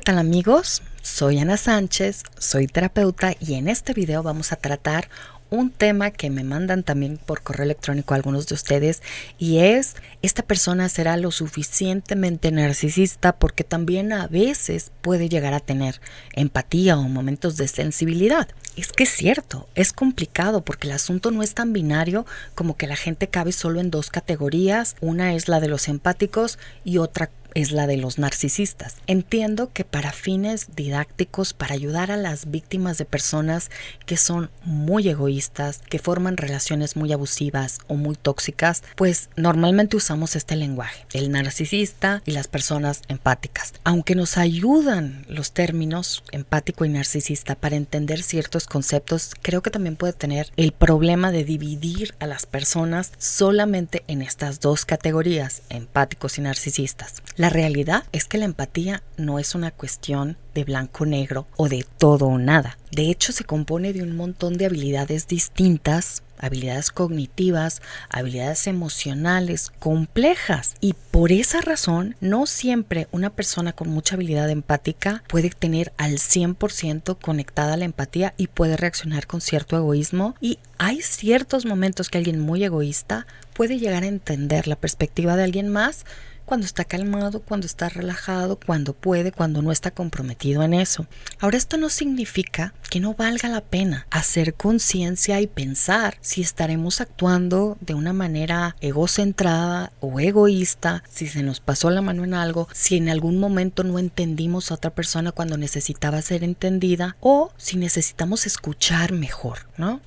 tal amigos? Soy Ana Sánchez, soy terapeuta y en este video vamos a tratar un tema que me mandan también por correo electrónico a algunos de ustedes y es, ¿esta persona será lo suficientemente narcisista? Porque también a veces puede llegar a tener empatía o momentos de sensibilidad. Es que es cierto, es complicado porque el asunto no es tan binario como que la gente cabe solo en dos categorías. Una es la de los empáticos y otra es la de los narcisistas. Entiendo que para fines didácticos, para ayudar a las víctimas de personas que son muy egoístas, que forman relaciones muy abusivas o muy tóxicas, pues normalmente usamos este lenguaje, el narcisista y las personas empáticas. Aunque nos ayudan los términos empático y narcisista para entender ciertos conceptos, creo que también puede tener el problema de dividir a las personas solamente en estas dos categorías, empáticos y narcisistas. La realidad es que la empatía no es una cuestión de blanco-negro o de todo o nada. De hecho, se compone de un montón de habilidades distintas, habilidades cognitivas, habilidades emocionales complejas. Y por esa razón, no siempre una persona con mucha habilidad empática puede tener al 100% conectada la empatía y puede reaccionar con cierto egoísmo. Y hay ciertos momentos que alguien muy egoísta puede llegar a entender la perspectiva de alguien más cuando está calmado, cuando está relajado, cuando puede, cuando no está comprometido en eso. Ahora, esto no significa que no valga la pena hacer conciencia y pensar si estaremos actuando de una manera egocentrada o egoísta, si se nos pasó la mano en algo, si en algún momento no entendimos a otra persona cuando necesitaba ser entendida o si necesitamos escuchar mejor, ¿no?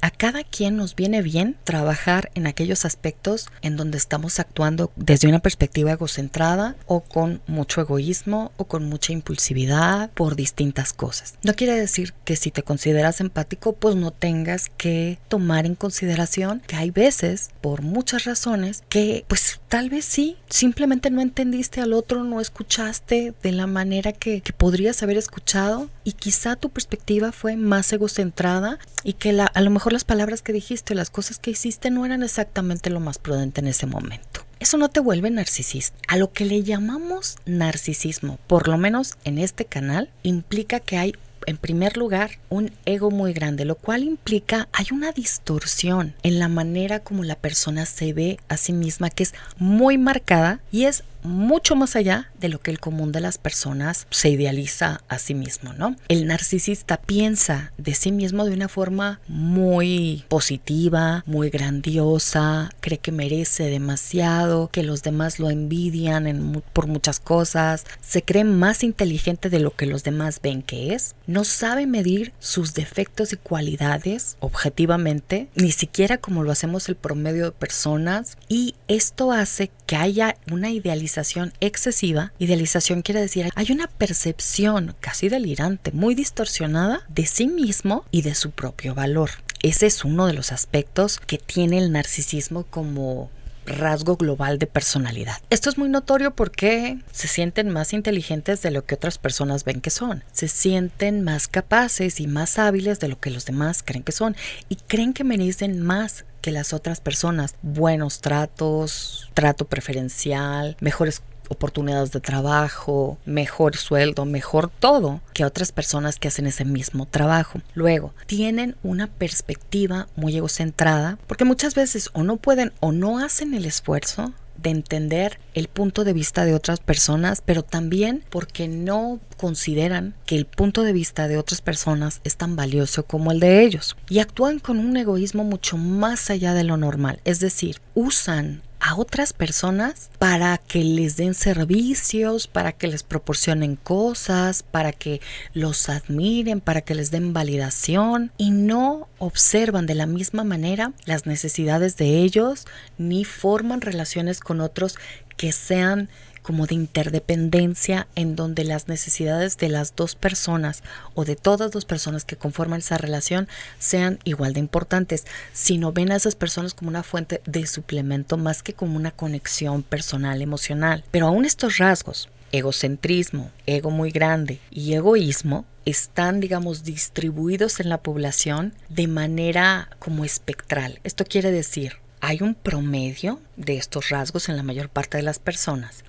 A cada quien nos viene bien trabajar en aquellos aspectos en donde estamos actuando desde una perspectiva egocentrada o con mucho egoísmo o con mucha impulsividad por distintas cosas. No quiere decir que si te consideras empático pues no tengas que tomar en consideración que hay veces por muchas razones que pues tal vez sí, simplemente no entendiste al otro, no escuchaste de la manera que podrías haber escuchado y quizá tu perspectiva fue más egocentrada y que a lo mejor las palabras que dijiste, las cosas que hiciste no eran exactamente lo más prudente en ese momento. Eso no te vuelve narcisista. A lo que le llamamos narcisismo, por lo menos en este canal, implica que hay, en primer lugar, un ego muy grande, lo cual implica hay una distorsión en la manera como la persona se ve a sí misma, que es muy marcada y es mucho más allá de lo que el común de las personas se idealiza a sí mismo, ¿no? El narcisista piensa de sí mismo de una forma muy positiva, muy grandiosa, cree que merece demasiado, que los demás lo envidian por muchas cosas, se cree más inteligente de lo que los demás ven que es, no sabe medir sus defectos y cualidades objetivamente, ni siquiera como lo hacemos el promedio de personas, y esto hace que haya una idealización excesiva. Idealización quiere decir hay una percepción casi delirante, muy distorsionada de sí mismo y de su propio valor. Ese es uno de los aspectos que tiene el narcisismo como rasgo global de personalidad. Esto es muy notorio porque se sienten más inteligentes de lo que otras personas ven que son. Se sienten más capaces y más hábiles de lo que los demás creen que son y creen que merecen más que las otras personas. Buenos tratos, trato preferencial, mejores oportunidades de trabajo, mejor sueldo, mejor todo que otras personas que hacen ese mismo trabajo. Luego, tienen una perspectiva muy egocentrada porque muchas veces o no pueden o no hacen el esfuerzo de entender el punto de vista de otras personas, pero también porque no consideran que el punto de vista de otras personas es tan valioso como el de ellos y actúan con un egoísmo mucho más allá de lo normal, es decir, usan a otras personas para que les den servicios, para que les proporcionen cosas, para que los admiren, para que les den validación y no observan de la misma manera las necesidades de ellos ni forman relaciones con otros que sean como de interdependencia en donde las necesidades de las dos personas o de todas las personas que conforman esa relación sean igual de importantes, sino ven a esas personas como una fuente de suplemento más que como una conexión personal, emocional. Pero aún estos rasgos, egocentrismo, ego muy grande y egoísmo, están, digamos, distribuidos en la población de manera como espectral. Esto quiere decir, hay un promedio de estos rasgos en la mayor parte de las personas.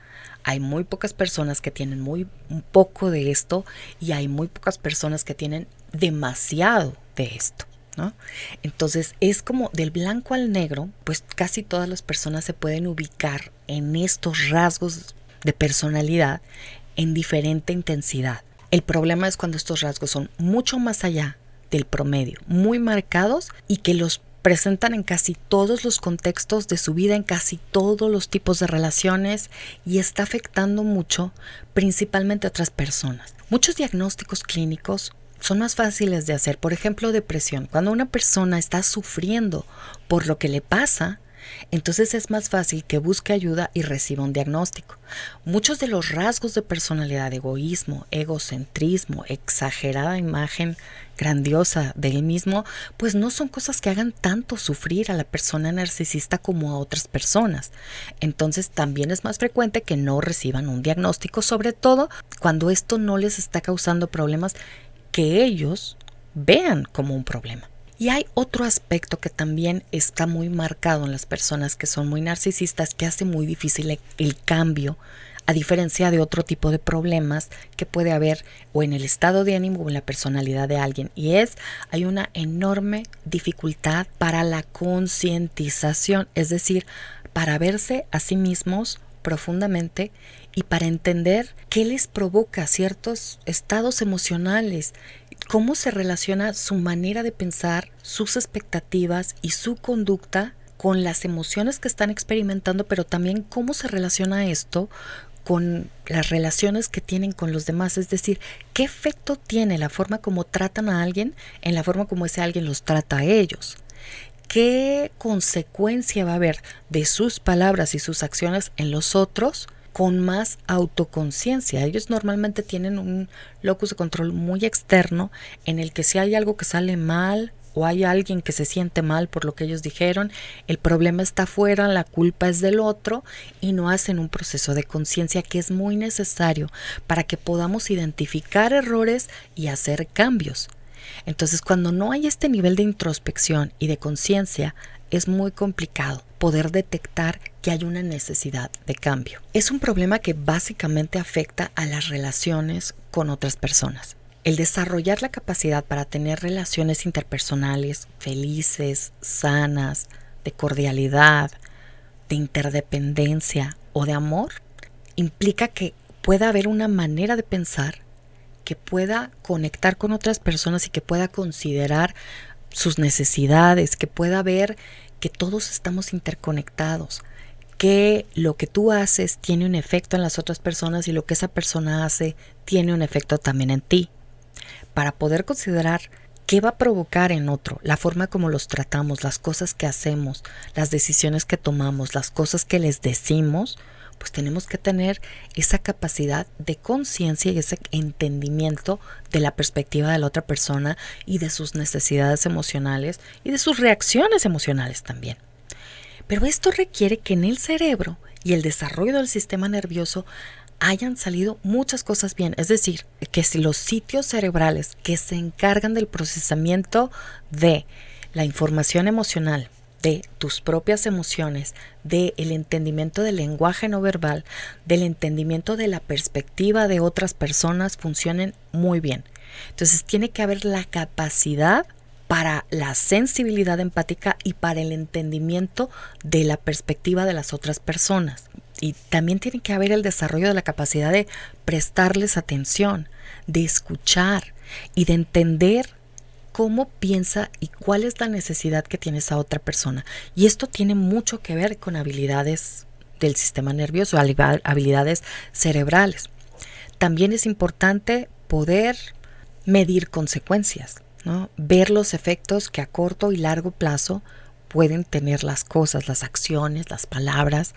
Hay muy pocas personas que tienen un poco de esto y hay muy pocas personas que tienen demasiado de esto, ¿no? Entonces es como del blanco al negro, pues casi todas las personas se pueden ubicar en estos rasgos de personalidad en diferente intensidad. El problema es cuando estos rasgos son mucho más allá del promedio, muy marcados y que los presentan en casi todos los contextos de su vida, en casi todos los tipos de relaciones y está afectando mucho principalmente a otras personas. Muchos diagnósticos clínicos son más fáciles de hacer. Por ejemplo, depresión. Cuando una persona está sufriendo por lo que le pasa, entonces es más fácil que busque ayuda y reciba un diagnóstico. Muchos de los rasgos de personalidad, egoísmo, egocentrismo, exagerada imagen grandiosa de él mismo, pues no son cosas que hagan tanto sufrir a la persona narcisista como a otras personas. Entonces también es más frecuente que no reciban un diagnóstico, sobre todo cuando esto no les está causando problemas que ellos vean como un problema. Y hay otro aspecto que también está muy marcado en las personas que son muy narcisistas, que hace muy difícil el cambio, a diferencia de otro tipo de problemas que puede haber o en el estado de ánimo o en la personalidad de alguien. Y hay una enorme dificultad para la concientización, es decir, para verse a sí mismos profundamente y para entender qué les provoca ciertos estados emocionales, cómo se relaciona su manera de pensar, sus expectativas y su conducta con las emociones que están experimentando, pero también cómo se relaciona esto con las relaciones que tienen con los demás, es decir, qué efecto tiene la forma como tratan a alguien en la forma como ese alguien los trata a ellos. ¿Qué consecuencia va a haber de sus palabras y sus acciones en los otros con más autoconciencia? Ellos normalmente tienen un locus de control muy externo en el que si hay algo que sale mal o hay alguien que se siente mal por lo que ellos dijeron, el problema está afuera, la culpa es del otro y no hacen un proceso de conciencia que es muy necesario para que podamos identificar errores y hacer cambios. Entonces, cuando no hay este nivel de introspección y de conciencia, es muy complicado poder detectar que hay una necesidad de cambio. Es un problema que básicamente afecta a las relaciones con otras personas. El desarrollar la capacidad para tener relaciones interpersonales felices, sanas, de cordialidad, de interdependencia o de amor, implica que pueda haber una manera de pensar que pueda conectar con otras personas y que pueda considerar sus necesidades, que pueda ver que todos estamos interconectados, que lo que tú haces tiene un efecto en las otras personas y lo que esa persona hace tiene un efecto también en ti. Para poder considerar qué va a provocar en otro, la forma como los tratamos, las cosas que hacemos, las decisiones que tomamos, las cosas que les decimos, pues tenemos que tener esa capacidad de conciencia y ese entendimiento de la perspectiva de la otra persona y de sus necesidades emocionales y de sus reacciones emocionales también. Pero esto requiere que en el cerebro y el desarrollo del sistema nervioso hayan salido muchas cosas bien, es decir, que si los sitios cerebrales que se encargan del procesamiento de la información emocional, de tus propias emociones, del entendimiento del lenguaje no verbal, del entendimiento de la perspectiva de otras personas funcionen muy bien. Entonces tiene que haber la capacidad para la sensibilidad empática y para el entendimiento de la perspectiva de las otras personas. Y también tiene que haber el desarrollo de la capacidad de prestarles atención, de escuchar y de entender cómo piensa y cuál es la necesidad que tiene esa otra persona. Y esto tiene mucho que ver con habilidades del sistema nervioso, habilidades cerebrales. También es importante poder medir consecuencias, ¿no? Ver los efectos que a corto y largo plazo pueden tener las cosas, las acciones, las palabras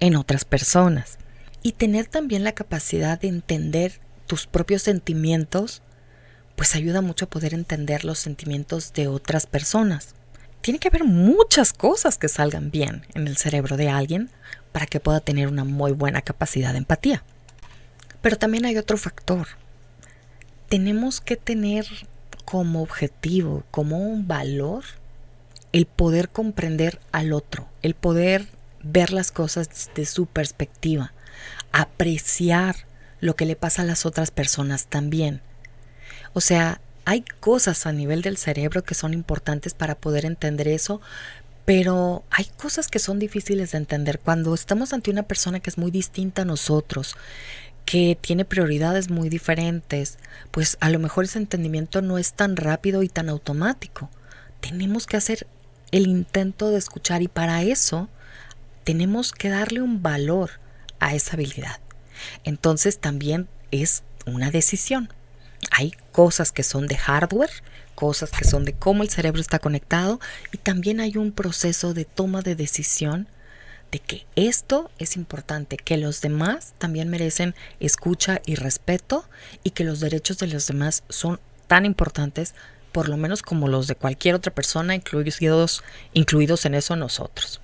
en otras personas. Y tener también la capacidad de entender tus propios sentimientos, pues ayuda mucho a poder entender los sentimientos de otras personas. Tiene que haber muchas cosas que salgan bien en el cerebro de alguien para que pueda tener una muy buena capacidad de empatía. Pero también hay otro factor. Tenemos que tener como objetivo, como un valor, el poder comprender al otro, el poder ver las cosas desde su perspectiva. apreciar lo que le pasa a las otras personas también. O sea, hay cosas a nivel del cerebro que son importantes para poder entender eso, pero hay cosas que son difíciles de entender cuando estamos ante una persona que es muy distinta a nosotros, que tiene prioridades muy diferentes. Pues a lo mejor ese entendimiento no es tan rápido y tan automático. Tenemos que hacer el intento de escuchar, y para eso tenemos que darle un valor a esa habilidad. Entonces también es una decisión. Hay cosas que son de hardware, cosas que son de cómo el cerebro está conectado, y también hay un proceso de toma de decisión de que esto es importante, que los demás también merecen escucha y respeto, y que los derechos de los demás son tan importantes, por lo menos como los de cualquier otra persona, incluidos en eso nosotros.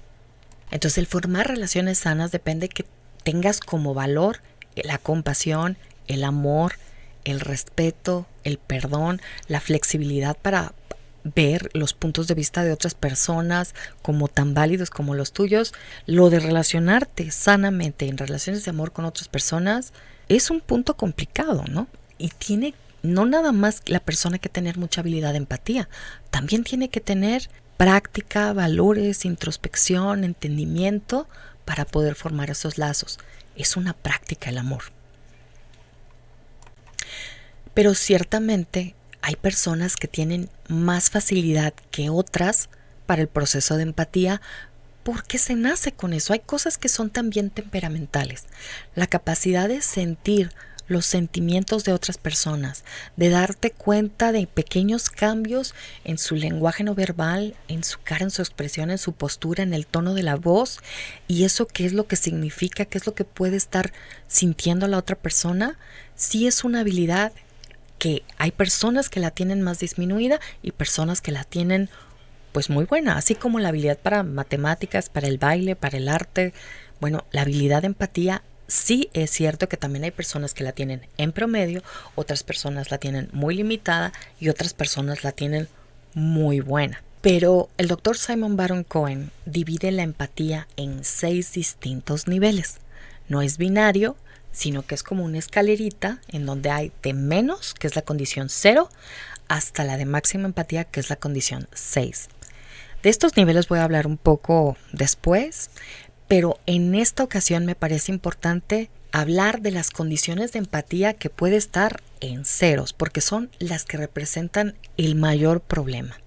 Entonces, el formar relaciones sanas depende que tengas como valor la compasión, el amor, el respeto, el perdón, la flexibilidad para ver los puntos de vista de otras personas como tan válidos como los tuyos. Lo de relacionarte sanamente en relaciones de amor con otras personas es un punto complicado, ¿no? Y tiene no nada más la persona que tener mucha habilidad de empatía, también tiene que tener práctica, valores, introspección, entendimiento para poder formar esos lazos. Es una práctica el amor. Pero ciertamente hay personas que tienen más facilidad que otras para el proceso de empatía porque se nace con eso. Hay cosas que son también temperamentales. La capacidad de sentir los sentimientos de otras personas, de darte cuenta de pequeños cambios en su lenguaje no verbal, en su cara, en su expresión, en su postura, en el tono de la voz, y eso qué es lo que significa, qué es lo que puede estar sintiendo la otra persona. Sí es una habilidad que hay personas que la tienen más disminuida y personas que la tienen pues muy buena, así como la habilidad para matemáticas, para el baile, para el arte. Bueno, la habilidad de empatía sí es cierto que también hay personas que la tienen en promedio, otras personas la tienen muy limitada y otras personas la tienen muy buena. Pero el doctor Simon Baron-Cohen divide la empatía en 6 distintos niveles. No es binario, sino que es como una escalerita en donde hay de menos, que es la condición 0, hasta la de máxima empatía, que es la condición 6. De estos niveles voy a hablar un poco después, pero en esta ocasión me parece importante hablar de las condiciones de empatía que puede estar en ceros, porque son las que representan el mayor problema.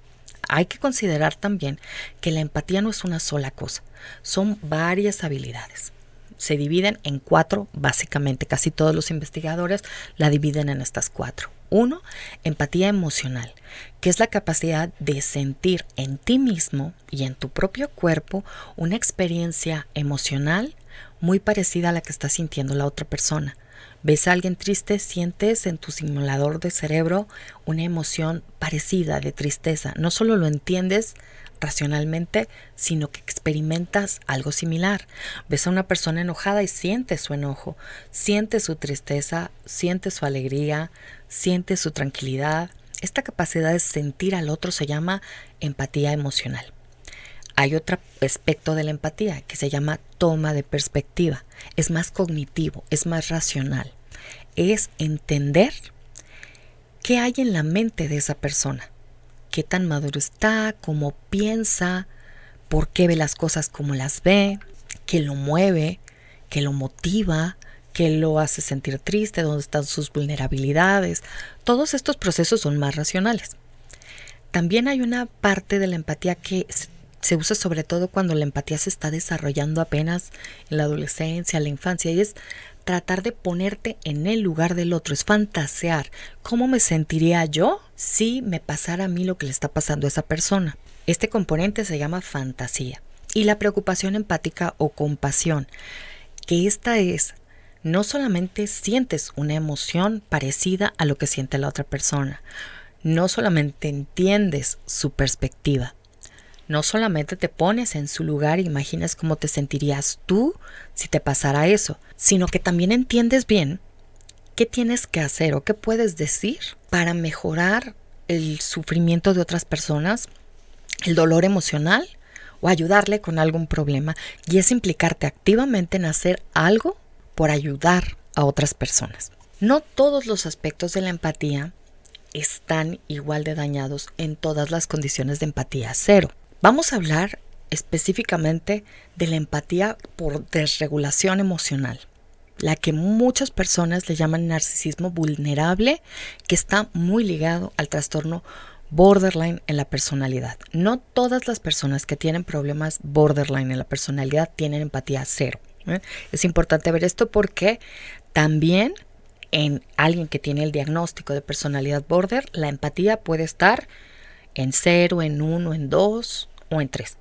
Hay que considerar también que la empatía no es una sola cosa, son varias habilidades. Se dividen en 4, básicamente. Casi todos los investigadores la dividen en estas 4. 1, empatía emocional, que es la capacidad de sentir en ti mismo y en tu propio cuerpo una experiencia emocional muy parecida a la que está sintiendo la otra persona. Ves a alguien triste, sientes en tu simulador de cerebro una emoción parecida de tristeza. No solo lo entiendes racionalmente, sino que experimentas algo similar. Ves a una persona enojada y sientes su enojo, sientes su tristeza, sientes su alegría, sientes su tranquilidad. Esta capacidad de sentir al otro se llama empatía emocional. Hay otro aspecto de la empatía que se llama toma de perspectiva. Es más cognitivo, es más racional. Es entender qué hay en la mente de esa persona. Qué tan maduro está, cómo piensa, por qué ve las cosas como las ve, qué lo mueve, qué lo motiva, qué lo hace sentir triste, dónde están sus vulnerabilidades. Todos estos procesos son más racionales. También hay una parte de la empatía que se usa sobre todo cuando la empatía se está desarrollando apenas en la adolescencia, en la infancia, y es tratar de ponerte en el lugar del otro, es fantasear. ¿Cómo me sentiría yo si me pasara a mí lo que le está pasando a esa persona? Este componente se llama fantasía. Y la preocupación empática o compasión, que esta es, no solamente sientes una emoción parecida a lo que siente la otra persona, no solamente entiendes su perspectiva, no solamente te pones en su lugar e imaginas cómo te sentirías tú si te pasara eso, sino que también entiendes bien qué tienes que hacer o qué puedes decir para mejorar el sufrimiento de otras personas, el dolor emocional o ayudarle con algún problema. Y es implicarte activamente en hacer algo por ayudar a otras personas. No todos los aspectos de la empatía están igual de dañados en todas las condiciones de empatía cero. Vamos a hablar específicamente de la empatía por desregulación emocional, la que muchas personas le llaman narcisismo vulnerable, que está muy ligado al trastorno borderline en la personalidad. No todas las personas que tienen problemas borderline en la personalidad tienen empatía cero. Es importante ver esto porque también en alguien que tiene el diagnóstico de personalidad border, la empatía puede estar en 0, en 1, en 2 o en 3.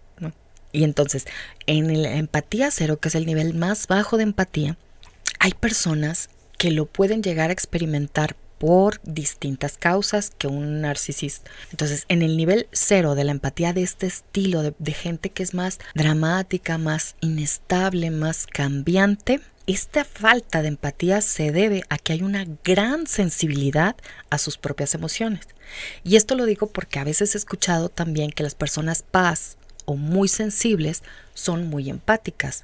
Y entonces, en la empatía cero, que es el nivel más bajo de empatía, hay personas que lo pueden llegar a experimentar por distintas causas que un narcisista. Entonces, en el nivel cero de la empatía de este estilo, de gente que es más dramática, más inestable, más cambiante, esta falta de empatía se debe a que hay una gran sensibilidad a sus propias emociones. Y esto lo digo porque a veces he escuchado también que las personas paz o muy sensibles son muy empáticas.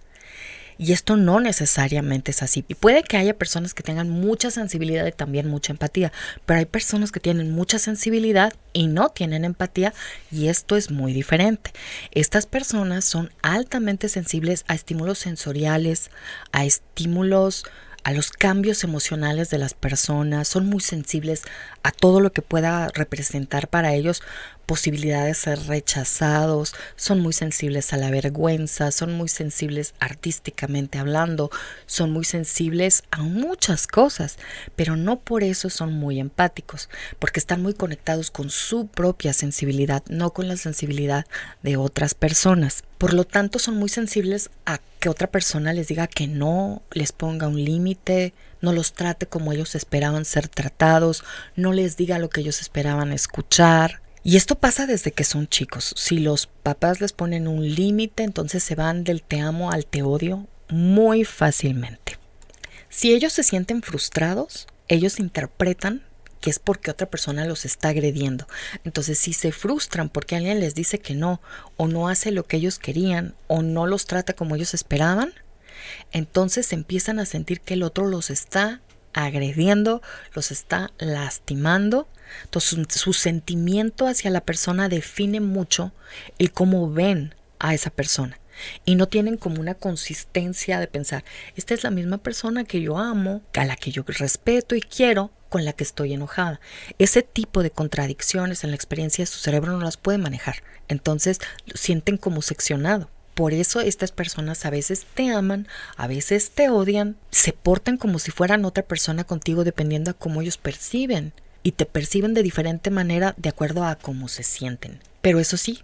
Y esto no necesariamente es así. Y puede que haya personas que tengan mucha sensibilidad y también mucha empatía, pero hay personas que tienen mucha sensibilidad y no tienen empatía, y esto es muy diferente. Estas personas son altamente sensibles a estímulos sensoriales, a estímulos, a los cambios emocionales de las personas, son muy sensibles a todo lo que pueda representar para ellos posibilidades de ser rechazados, son muy sensibles a la vergüenza, son muy sensibles artísticamente hablando, son muy sensibles a muchas cosas, pero no por eso son muy empáticos, porque están muy conectados con su propia sensibilidad, no con la sensibilidad de otras personas. Por lo tanto, son muy sensibles a que otra persona les diga que no, les ponga un límite, no los trate como ellos esperaban ser tratados, no les diga lo que ellos esperaban escuchar. Y esto pasa desde que son chicos. Si los papás les ponen un límite, entonces se van del te amo al te odio muy fácilmente. Si ellos se sienten frustrados, ellos interpretan que es porque otra persona los está agrediendo. Entonces, si se frustran porque alguien les dice que no, o no hace lo que ellos querían, o no los trata como ellos esperaban, entonces empiezan a sentir que el otro los está agrediendo, los está lastimando. Entonces su sentimiento hacia la persona define mucho el cómo ven a esa persona, y no tienen como una consistencia de pensar, esta es la misma persona que yo amo, a la que yo respeto y quiero, con la que estoy enojada. Ese tipo de contradicciones en la experiencia de su cerebro no las puede manejar, entonces lo sienten como seccionado. Por eso estas personas a veces te aman, a veces te odian, se portan como si fueran otra persona contigo dependiendo a cómo ellos perciben, y te perciben de diferente manera de acuerdo a cómo se sienten. Pero eso sí,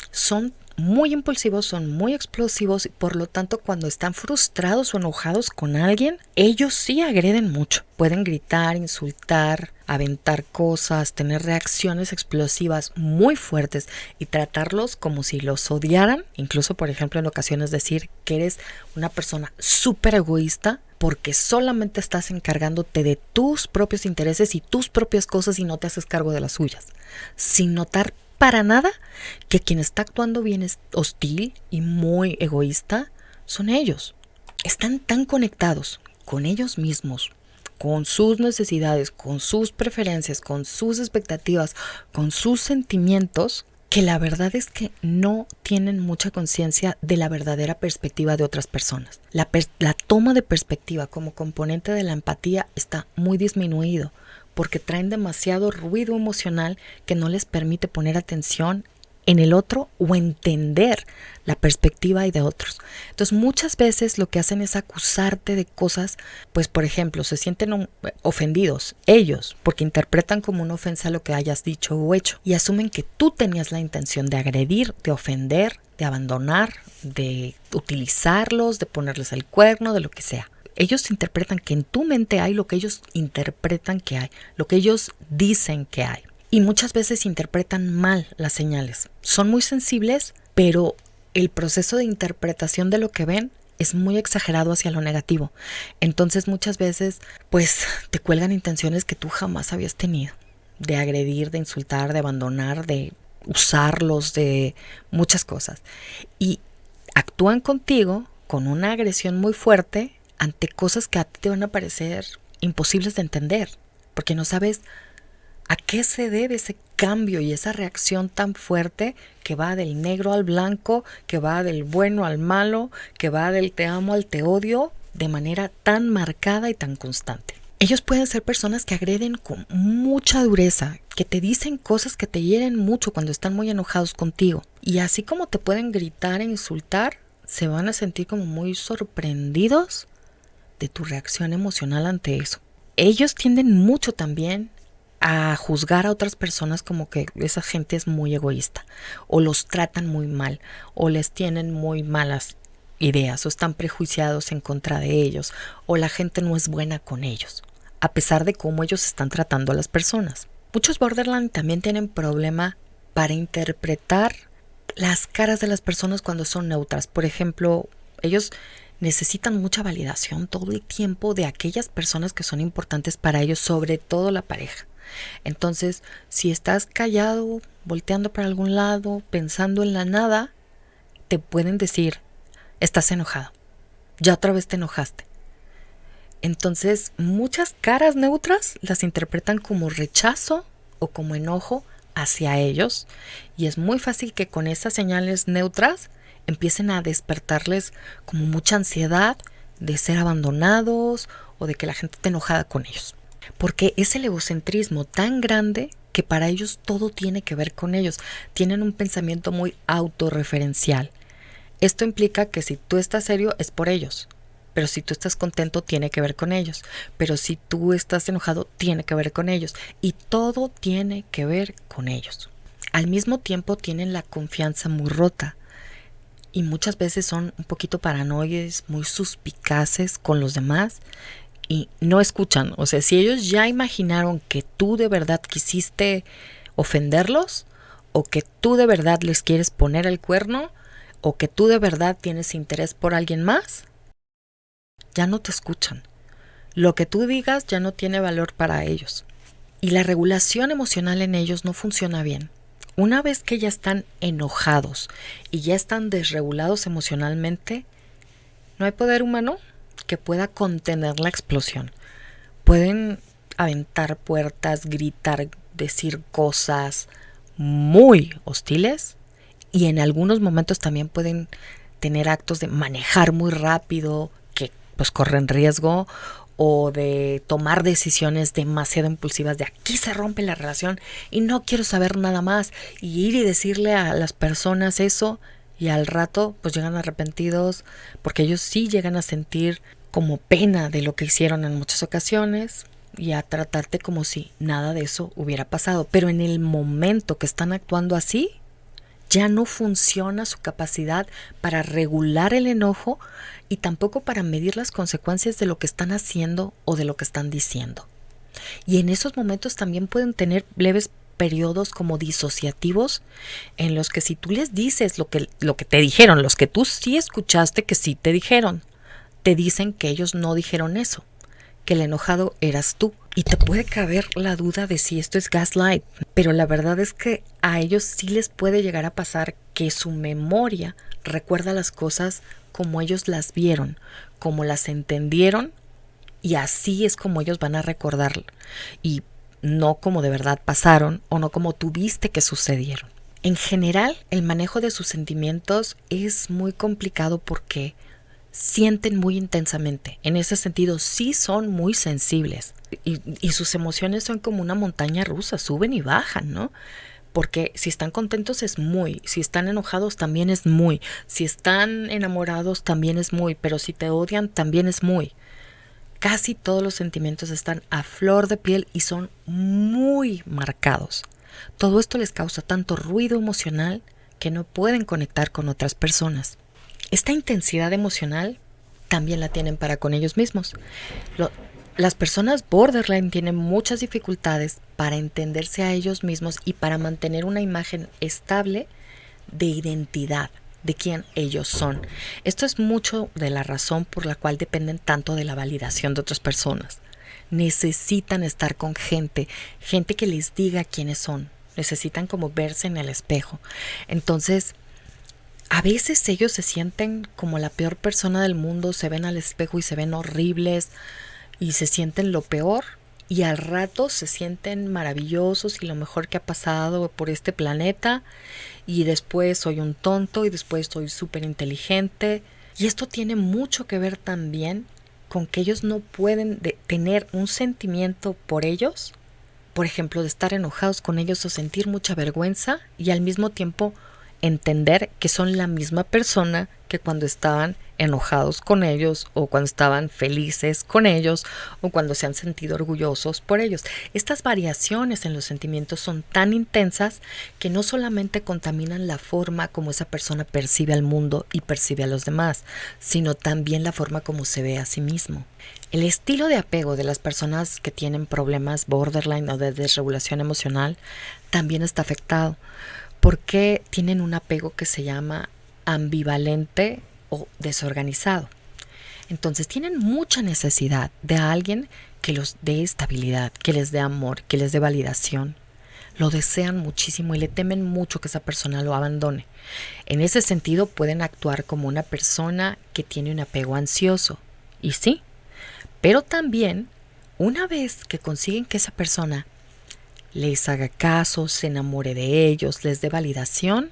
son muy impulsivos, son muy explosivos, y por lo tanto cuando están frustrados o enojados con alguien, ellos sí agreden mucho. Pueden gritar, insultar, aventar cosas, tener reacciones explosivas muy fuertes y tratarlos como si los odiaran. Incluso, por ejemplo, en ocasiones decir que eres una persona súper egoísta porque solamente estás encargándote de tus propios intereses y tus propias cosas y no te haces cargo de las suyas, sin notar para nada que quien está actuando bien es hostil y muy egoísta son ellos. Están tan conectados con ellos mismos, con sus necesidades, con sus preferencias, con sus expectativas, con sus sentimientos, que la verdad es que no tienen mucha conciencia de la verdadera perspectiva de otras personas. La toma de perspectiva como componente de la empatía está muy disminuido, porque traen demasiado ruido emocional que no les permite poner atención en el otro o entender la perspectiva de otros. Entonces muchas veces lo que hacen es acusarte de cosas, pues por ejemplo, se sienten ofendidos ellos porque interpretan como una ofensa lo que hayas dicho o hecho y asumen que tú tenías la intención de agredir, de ofender, de abandonar, de utilizarlos, de ponerles el cuerno, de lo que sea. Ellos interpretan que en tu mente hay lo que ellos interpretan que hay, lo que ellos dicen que hay. Y muchas veces interpretan mal las señales. Son muy sensibles, pero el proceso de interpretación de lo que ven es muy exagerado hacia lo negativo. Entonces muchas veces pues te cuelgan intenciones que tú jamás habías tenido. De agredir, de insultar, de abandonar, de usarlos, de muchas cosas. Y actúan contigo con una agresión muy fuerte ante cosas que a ti te van a parecer imposibles de entender, porque no sabes a qué se debe ese cambio y esa reacción tan fuerte que va del negro al blanco, que va del bueno al malo, que va del te amo al te odio, de manera tan marcada y tan constante. Ellos pueden ser personas que agreden con mucha dureza, que te dicen cosas que te hieren mucho cuando están muy enojados contigo. Y así como te pueden gritar e insultar, se van a sentir como muy sorprendidos de tu reacción emocional ante eso. Ellos tienden mucho también a juzgar a otras personas como que esa gente es muy egoísta, o los tratan muy mal, o les tienen muy malas ideas, o están prejuiciados en contra de ellos, o la gente no es buena con ellos, a pesar de cómo ellos están tratando a las personas. Muchos borderline también tienen problema para interpretar las caras de las personas cuando son neutras. Por ejemplo, ellos necesitan mucha validación todo el tiempo de aquellas personas que son importantes para ellos, sobre todo la pareja. Entonces, si estás callado, volteando para algún lado, pensando en la nada, te pueden decir, estás enojado, ya otra vez te enojaste. Entonces, muchas caras neutras las interpretan como rechazo o como enojo hacia ellos, y es muy fácil que con esas señales neutras empiecen a despertarles como mucha ansiedad de ser abandonados o de que la gente esté enojada con ellos. Porque es el egocentrismo tan grande que para ellos todo tiene que ver con ellos. Tienen un pensamiento muy autorreferencial. Esto implica que si tú estás serio es por ellos, pero si tú estás contento tiene que ver con ellos, pero si tú estás enojado tiene que ver con ellos, y todo tiene que ver con ellos. Al mismo tiempo tienen la confianza muy rota y muchas veces son un poquito paranoides, muy suspicaces con los demás y no escuchan. O sea, si ellos ya imaginaron que tú de verdad quisiste ofenderlos, o que tú de verdad les quieres poner el cuerno, o que tú de verdad tienes interés por alguien más, ya no te escuchan. Lo que tú digas ya no tiene valor para ellos. Y la regulación emocional en ellos no funciona bien. Una vez que ya están enojados y ya están desregulados emocionalmente, no hay poder humano que pueda contener la explosión. Pueden aventar puertas, gritar, decir cosas muy hostiles, y en algunos momentos también pueden tener actos de manejar muy rápido que pues corren riesgo, o de tomar decisiones demasiado impulsivas de aquí se rompe la relación y no quiero saber nada más, y ir y decirle a las personas eso, y al rato pues llegan arrepentidos porque ellos sí llegan a sentir como pena de lo que hicieron en muchas ocasiones y a tratarte como si nada de eso hubiera pasado. Pero en el momento que están actuando así, ya no funciona su capacidad para regular el enojo y tampoco para medir las consecuencias de lo que están haciendo o de lo que están diciendo. Y en esos momentos también pueden tener leves periodos como disociativos, en los que si tú les dices lo que te dijeron, los que tú sí escuchaste que sí te dijeron, te dicen que ellos no dijeron eso, que el enojado eras tú. Y te puede caber la duda de si esto es gaslight, pero la verdad es que a ellos sí les puede llegar a pasar que su memoria recuerda las cosas como ellos las vieron, como las entendieron, y así es como ellos van a recordar, y no como de verdad pasaron o no como tú viste que sucedieron. En general, el manejo de sus sentimientos es muy complicado porque sienten muy intensamente. En ese sentido, sí son muy sensibles. Y sus emociones son como una montaña rusa, suben y bajan, ¿no? Porque si están contentos es muy, si están enojados también es muy, si están enamorados también es muy, pero si te odian también es muy. Casi todos los sentimientos están a flor de piel y son muy marcados. Todo esto les causa tanto ruido emocional que no pueden conectar con otras personas. Esta intensidad emocional también la tienen para con ellos mismos. Las personas borderline tienen muchas dificultades para entenderse a ellos mismos y para mantener una imagen estable de identidad, de quién ellos son. Esto es mucho de la razón por la cual dependen tanto de la validación de otras personas. Necesitan estar con gente que les diga quiénes son. Necesitan como verse en el espejo. Entonces, A veces ellos se sienten como la peor persona del mundo, se ven al espejo y se ven horribles y se sienten lo peor, y al rato se sienten maravillosos y lo mejor que ha pasado por este planeta, y después soy un tonto y después soy súper inteligente. Y esto tiene mucho que ver también con que ellos no pueden tener un sentimiento por ellos, por ejemplo, de estar enojados con ellos o sentir mucha vergüenza, y al mismo tiempo entender que son la misma persona que cuando estaban enojados con ellos, o cuando estaban felices con ellos, o cuando se han sentido orgullosos por ellos. Estas variaciones en los sentimientos son tan intensas que no solamente contaminan la forma como esa persona percibe al mundo y percibe a los demás, sino también la forma como se ve a sí mismo. El estilo de apego de las personas que tienen problemas borderline o de desregulación emocional también está afectado, porque tienen un apego que se llama ambivalente o desorganizado. Entonces tienen mucha necesidad de alguien que los dé estabilidad, que les dé amor, que les dé validación. Lo desean muchísimo y le temen mucho que esa persona lo abandone. En ese sentido pueden actuar como una persona que tiene un apego ansioso. Y sí, pero también una vez que consiguen que esa persona les haga caso, se enamore de ellos, les dé validación,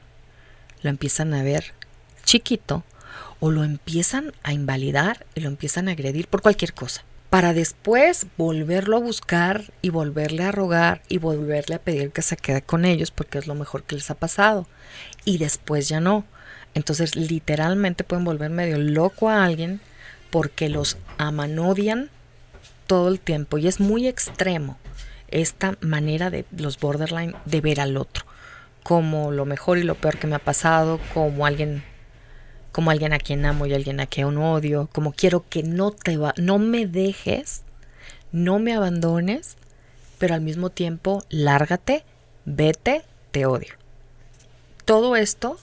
lo empiezan a ver chiquito, o lo empiezan a invalidar y lo empiezan a agredir por cualquier cosa, para después volverlo a buscar y volverle a rogar y volverle a pedir que se quede con ellos porque es lo mejor que les ha pasado, y después ya no. Entonces literalmente pueden volver medio loco a alguien porque los amanodian todo el tiempo, y es muy extremo esta manera de los borderline de ver al otro como lo mejor y lo peor que me ha pasado, como alguien a quien amo y alguien a quien odio, como quiero que no me dejes, no me abandones, pero al mismo tiempo lárgate, vete, te odio. Todo esto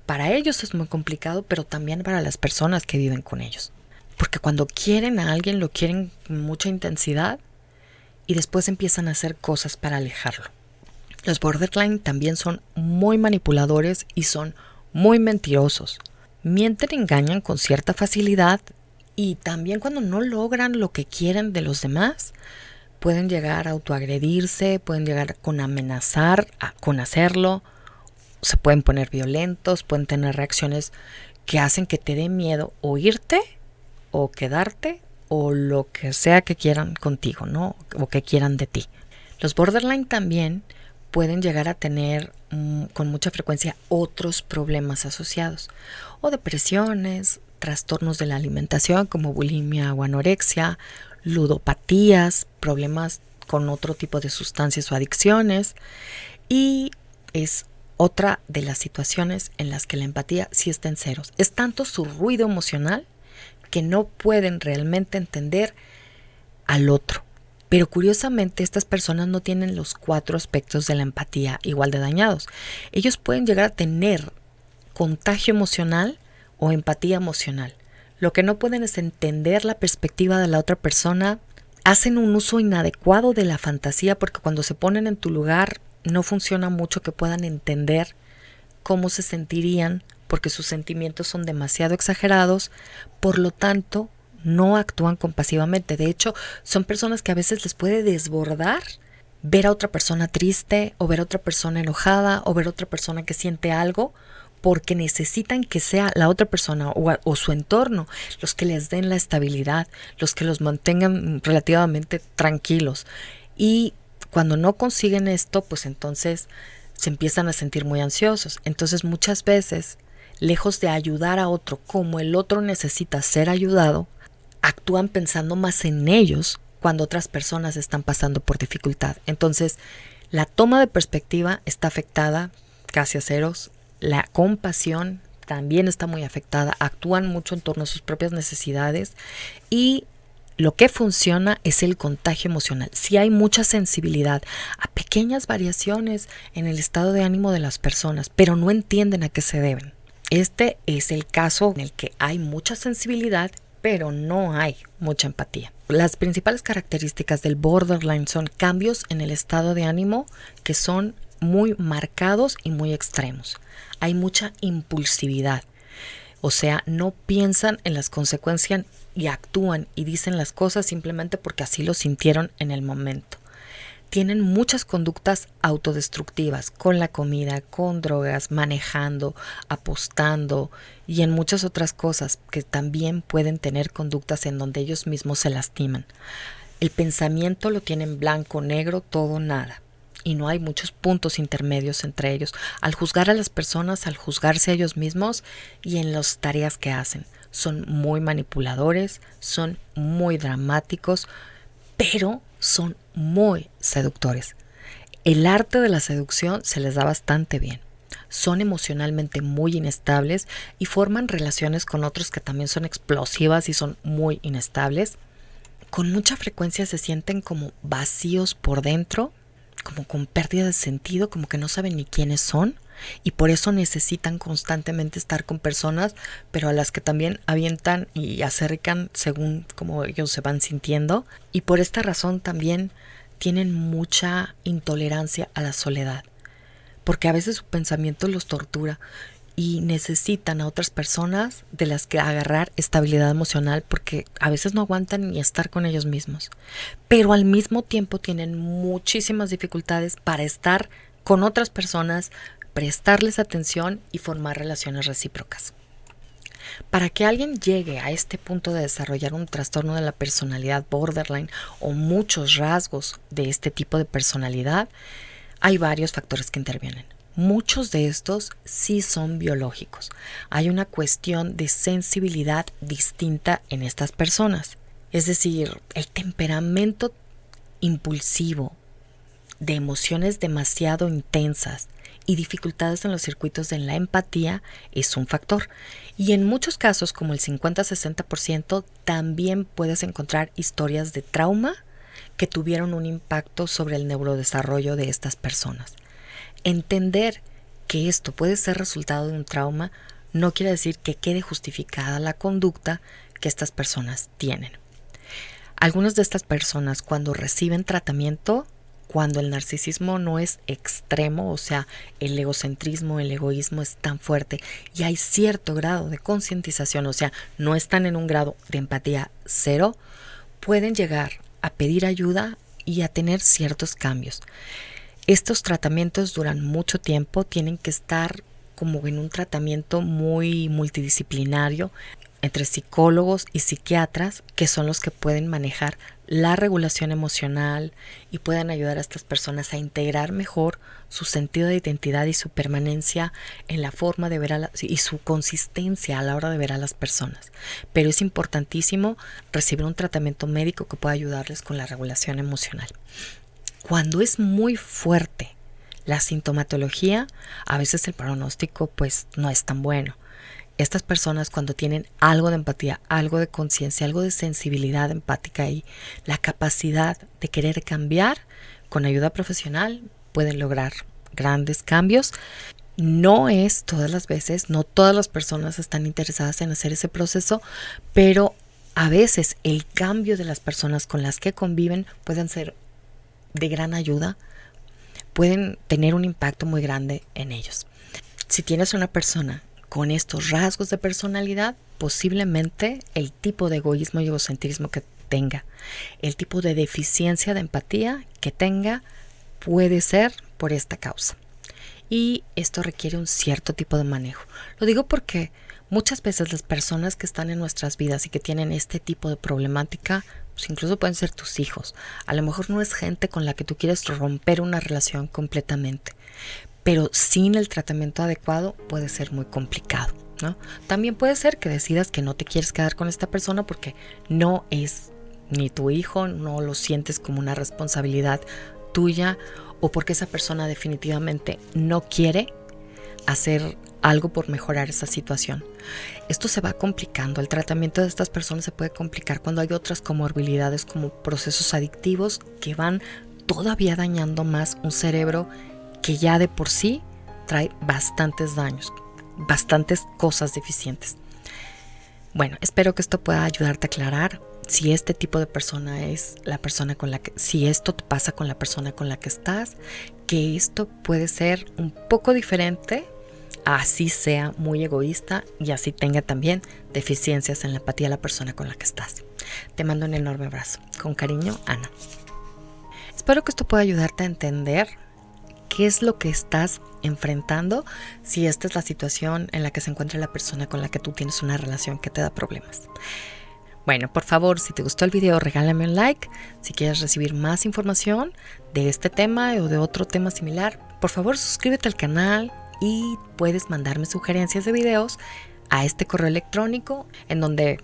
para ellos es muy complicado, pero también para las personas que viven con ellos, porque cuando quieren a alguien lo quieren con mucha intensidad y después empiezan a hacer cosas para alejarlo. Los borderline también son muy manipuladores y son muy mentirosos. Mienten y engañan con cierta facilidad, y también cuando no logran lo que quieren de los demás, pueden llegar a autoagredirse, pueden llegar con amenazar con hacerlo, se pueden poner violentos, pueden tener reacciones que hacen que te dé miedo o irte o quedarte o lo que sea que quieran contigo, ¿no? O que quieran de ti. Los borderline también pueden llegar a tener con mucha frecuencia otros problemas asociados, o depresiones, trastornos de la alimentación como bulimia o anorexia, ludopatías, problemas con otro tipo de sustancias o adicciones, y es otra de las situaciones en las que la empatía sí está en ceros. Es tanto su ruido emocional que no pueden realmente entender al otro. Pero curiosamente estas personas no tienen los 4 aspectos de la empatía igual de dañados. Ellos pueden llegar a tener contagio emocional o empatía emocional. Lo que no pueden es entender la perspectiva de la otra persona. Hacen un uso inadecuado de la fantasía porque cuando se ponen en tu lugar no funciona mucho que puedan entender cómo se sentirían, porque sus sentimientos son demasiado exagerados. Por lo tanto, no actúan compasivamente. De hecho, son personas que a veces les puede desbordar ver a otra persona triste, o ver a otra persona enojada, o ver a otra persona que siente algo, porque necesitan que sea la otra persona o su entorno los que les den la estabilidad, los que los mantengan relativamente tranquilos. Y cuando no consiguen esto, pues entonces se empiezan a sentir muy ansiosos. Entonces muchas veces, lejos de ayudar a otro como el otro necesita ser ayudado, actúan pensando más en ellos cuando otras personas están pasando por dificultad. Entonces, la toma de perspectiva está afectada casi a ceros. La compasión también está muy afectada. Actúan mucho en torno a sus propias necesidades, y lo que funciona es el contagio emocional. Si hay mucha sensibilidad a pequeñas variaciones en el estado de ánimo de las personas, pero no entienden a qué se deben. Este es el caso en el que hay mucha sensibilidad, pero no hay mucha empatía. Las principales características del borderline son cambios en el estado de ánimo que son muy marcados y muy extremos. Hay mucha impulsividad. O sea, no piensan en las consecuencias y actúan y dicen las cosas simplemente porque así lo sintieron en el momento. Tienen muchas conductas autodestructivas con la comida, con drogas, manejando, apostando y en muchas otras cosas que también pueden tener conductas en donde ellos mismos se lastiman. El pensamiento lo tienen blanco, negro, todo, nada. Y no hay muchos puntos intermedios entre ellos, al juzgar a las personas, al juzgarse a ellos mismos y en las tareas que hacen. Son muy manipuladores, son muy dramáticos, pero son muy seductores. El arte de la seducción se les da bastante bien. Son emocionalmente muy inestables y forman relaciones con otros que también son explosivas y son muy inestables. Con mucha frecuencia se sienten como vacíos por dentro, como con pérdida de sentido, como que no saben ni quiénes son y por eso necesitan constantemente estar con personas, pero a las que también avientan y acercan según como ellos se van sintiendo, y por esta razón también tienen mucha intolerancia a la soledad, porque a veces su pensamiento los tortura y necesitan a otras personas de las que agarrar estabilidad emocional porque a veces no aguantan ni estar con ellos mismos. Pero al mismo tiempo tienen muchísimas dificultades para estar con otras personas, prestarles atención y formar relaciones recíprocas. Para que alguien llegue a este punto de desarrollar un trastorno de la personalidad borderline o muchos rasgos de este tipo de personalidad, hay varios factores que intervienen. Muchos de estos sí son biológicos. Hay una cuestión de sensibilidad distinta en estas personas. Es decir, el temperamento impulsivo, de emociones demasiado intensas y dificultades en los circuitos de la empatía es un factor. Y en muchos casos, como el 50-60%, también puedes encontrar historias de trauma que tuvieron un impacto sobre el neurodesarrollo de estas personas. Entender que esto puede ser resultado de un trauma no quiere decir que quede justificada la conducta que estas personas tienen. Algunas de estas personas, cuando reciben tratamiento, cuando el narcisismo no es extremo, o sea, el egocentrismo, el egoísmo es tan fuerte y hay cierto grado de concientización, o sea, no están en un grado de empatía cero, pueden llegar a pedir ayuda y a tener ciertos cambios. Estos tratamientos duran mucho tiempo, tienen que estar como en un tratamiento muy multidisciplinario entre psicólogos y psiquiatras, que son los que pueden manejar la regulación emocional y pueden ayudar a estas personas a integrar mejor su sentido de identidad y su permanencia en la forma de ver y su consistencia a la hora de ver a las personas. Pero es importantísimo recibir un tratamiento médico que pueda ayudarles con la regulación emocional. Cuando es muy fuerte la sintomatología, a veces el pronóstico pues no es tan bueno. Estas personas, cuando tienen algo de empatía, algo de conciencia, algo de sensibilidad empática y la capacidad de querer cambiar, con ayuda profesional pueden lograr grandes cambios. No es todas las veces, no todas las personas están interesadas en hacer ese proceso, pero a veces el cambio de las personas con las que conviven pueden ser de gran ayuda, pueden tener un impacto muy grande en ellos. Si tienes una persona con estos rasgos de personalidad, posiblemente el tipo de egoísmo y egocentrismo que tenga, el tipo de deficiencia de empatía que tenga, puede ser por esta causa. Y esto requiere un cierto tipo de manejo. Lo digo porque muchas veces las personas que están en nuestras vidas y que tienen este tipo de problemática, pues incluso pueden ser tus hijos. A lo mejor no es gente con la que tú quieres romper una relación completamente, pero sin el tratamiento adecuado puede ser muy complicado, ¿no? También puede ser que decidas que no te quieres quedar con esta persona porque no es ni tu hijo, no lo sientes como una responsabilidad tuya, o porque esa persona definitivamente no quiere hacer algo por mejorar esa situación. Esto se va complicando. El tratamiento de estas personas se puede complicar cuando hay otras comorbilidades como procesos adictivos que van todavía dañando más un cerebro que ya de por sí trae bastantes daños, bastantes cosas deficientes. Bueno, espero que esto pueda ayudarte a aclarar si este tipo de persona es la persona con la que, si esto te pasa con la persona con la que estás, que esto puede ser un poco diferente, así sea muy egoísta y así tenga también deficiencias en la empatía a la persona con la que estás. Te mando un enorme abrazo. Con cariño, Ana. Espero que esto pueda ayudarte a entender qué es lo que estás enfrentando si esta es la situación en la que se encuentra la persona con la que tú tienes una relación que te da problemas. Bueno, por favor, si te gustó el video, regálame un like. Si quieres recibir más información de este tema o de otro tema similar, por favor suscríbete al canal y puedes mandarme sugerencias de videos a este correo electrónico en donde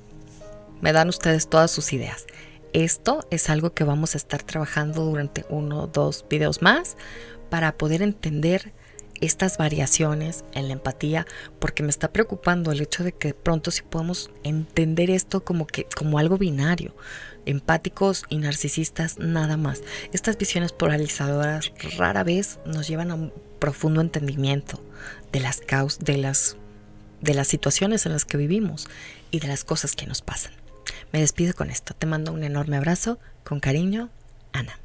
me dan ustedes todas sus ideas. Esto es algo que vamos a estar trabajando durante 1 o 2 videos más para poder entender estas variaciones en la empatía, porque me está preocupando el hecho de que pronto si podemos entender esto como algo binario, empáticos y narcisistas nada más. Estas visiones polarizadoras rara vez nos llevan a un profundo entendimiento de las causas, de las situaciones en las que vivimos y de las cosas que nos pasan. Me despido con esto. Te mando un enorme abrazo. Con cariño, Ana.